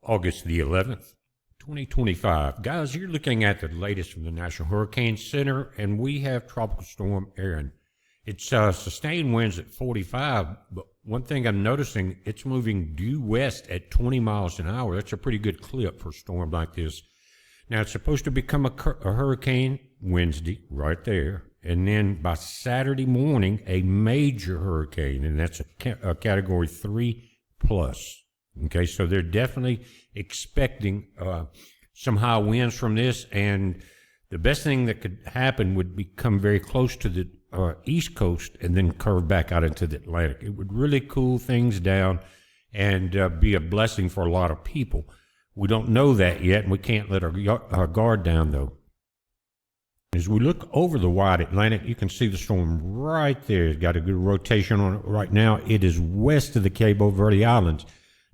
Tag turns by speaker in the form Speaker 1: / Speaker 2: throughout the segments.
Speaker 1: August the 11th, 2025. Guys, you're looking at the latest from the National Hurricane Center, and we have Tropical Storm Erin. It's sustained winds at 45, but one thing I'm noticing, it's moving due west at 20 miles an hour. That's a pretty good clip for a storm like this. Now, it's supposed to become a hurricane Wednesday, right there, and then by Saturday morning, a major hurricane, and that's a Category 3 plus. Okay, so they're definitely expecting some high winds from this, and the best thing that could happen would be come very close to the East Coast and then curve back out into the Atlantic. It would really cool things down and be a blessing for a lot of people. We don't know that yet, and we can't let our guard down, though. As we look over the wide Atlantic, you can see the storm right there. It's got a good rotation on it right now. It is west of the Cabo Verde Islands.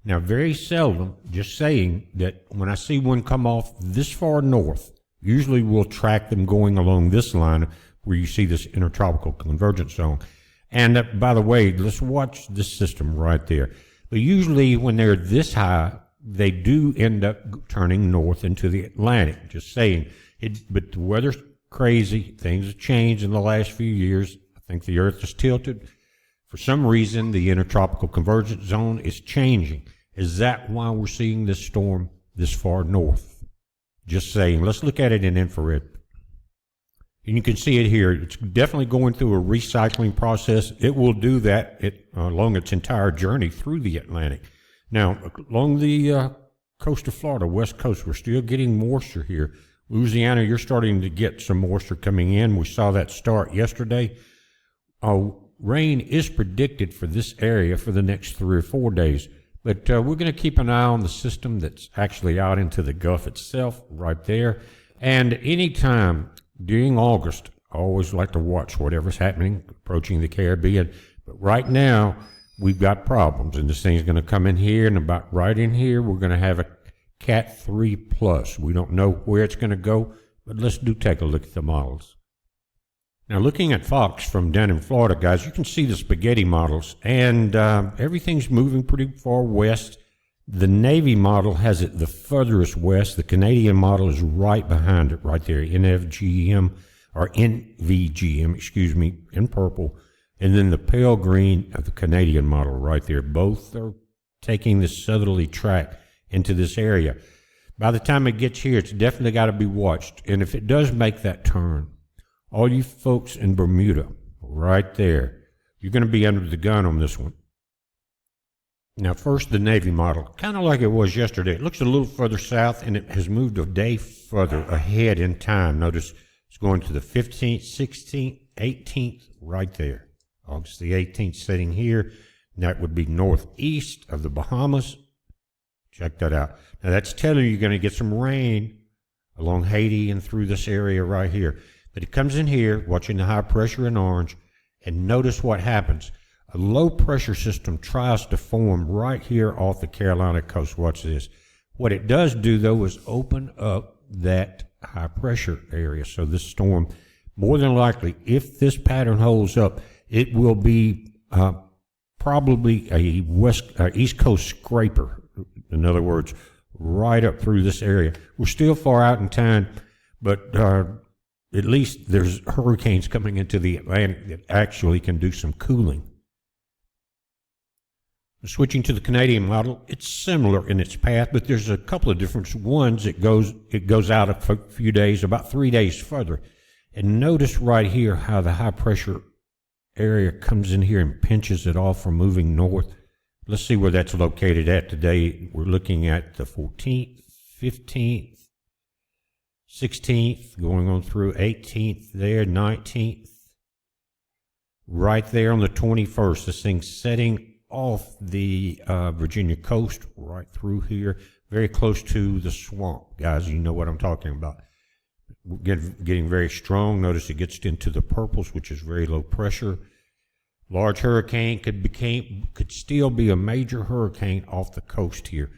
Speaker 1: Now, very seldom, just saying that when I see one come off this far north, usually we'll track them going along this line where you see this intertropical convergence zone. And by the way, let's watch this system right there. But usually when they're this high, they do end up turning north into the Atlantic, just saying. But the weather's crazy. Things have changed in the last few years. I think the Earth is tilted. For some reason, the intertropical convergence zone is changing. Is that why we're seeing this storm this far north? Just saying. Let's look at it in infrared. And you can see it here. It's definitely going through a recycling process. It will do that along its entire journey through the Atlantic. Now, along the coast of Florida, west coast, we're still getting moisture here. Louisiana, you're starting to get some moisture coming in. We saw that start yesterday. Rain is predicted for this area for the next 3 or 4 days. But we're going to keep an eye on the system that's actually out into the Gulf itself right there. And anytime during August, I always like to watch whatever's happening approaching the Caribbean. But right now, we've got problems. And this thing's going to come in here, and about right in here, we're going to have a Cat 3 plus. We don't know where it's going to go, but let's take a look at the models. Now, looking at Fox from down in Florida, guys, you can see the spaghetti models, and everything's moving pretty far west. The Navy model has it the furthest west. The Canadian model is right behind it, right there, NVGM, excuse me, in purple. And then the pale green of the Canadian model right there. Both are taking this southerly track into this area. By the time it gets here, it's definitely got to be watched. And if it does make that turn, all you folks in Bermuda, right there, you're going to be under the gun on this one. Now, first, the Navy model, kind of like it was yesterday. It looks a little further south, and it has moved a day further ahead in time. Notice it's going to the 15th, 16th, 18th, right there. August the 18th sitting here. And that would be northeast of the Bahamas. Check that out. Now, that's telling you you're going to get some rain along Haiti and through this area right here. But it comes in here, watching the high pressure in orange, and notice what happens. A low pressure system tries to form right here off the Carolina coast. Watch this. What it does do, though, is open up that high pressure area. So this storm, more than likely, if this pattern holds up, it will be probably a East Coast scraper. In other words, right up through this area. We're still far out in time, but at least there's hurricanes coming into the Atlantic that actually can do some cooling. Switching to the Canadian model, it's similar in its path, but there's a couple of different ones. It goes out a few days, about 3 days further. And notice right here how the high pressure area comes in here and pinches it off from moving north. Let's see where that's located at today. We're looking at the 14th, 15th, 16th, going on through 18th there, 19th. Right there on the 21st, this thing's setting off the Virginia coast right through here, very close to the swamp. Guys, you know what I'm talking about. Getting very strong. Notice it gets into the purples, which is very low pressure. Large hurricane could still be a major hurricane off the coast here.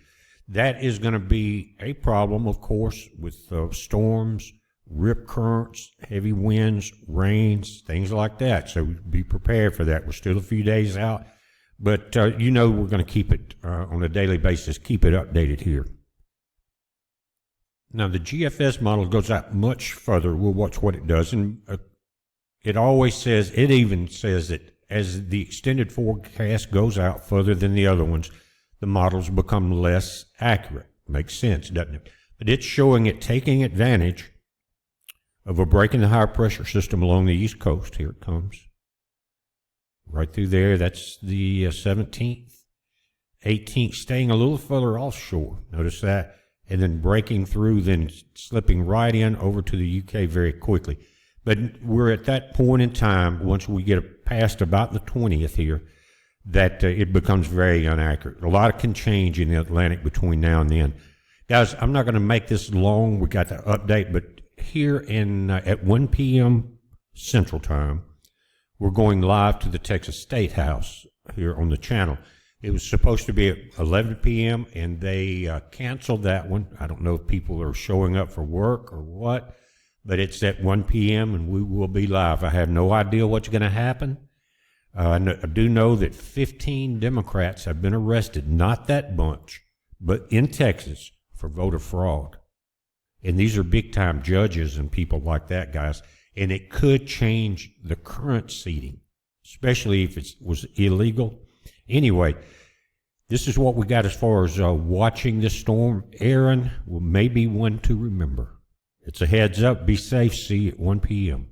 Speaker 1: That is going to be a problem, of course, with storms, rip currents, heavy winds, rains, things like that. So be prepared for that. We're still a few days out, but we're going to keep it on a daily basis, keep it updated here. Now, the GFS model goes out much further. We'll watch what it does. And it always says, it even says that as the extended forecast goes out further than the other ones, the models become less accurate. Makes sense, doesn't it? But it's showing it taking advantage of a break in the high pressure system along the East Coast. Here it comes. Right through there, that's the 17th, 18th, staying a little further offshore. Notice that. And then breaking through, then slipping right in over to the UK very quickly. But we're at that point in time, once we get past about the 20th here, that it becomes very inaccurate. A lot can change in the Atlantic between now and then. Guys, I'm not going to make this long. We got the update, but here at 1 p.m. Central Time, we're going live to the Texas State House here on the channel. It was supposed to be at 11 p.m., and they canceled that one. I don't know if people are showing up for work or what, but it's at 1 p.m., and we will be live. I have no idea what's going to happen. I do know that 15 Democrats have been arrested, not that bunch, but in Texas for voter fraud. And these are big-time judges and people like that, guys. And it could change the current seating, especially if it was illegal. Anyway, this is what we got as far as watching this storm. Erin may be one to remember. It's a heads up. Be safe. See you at 1 p.m.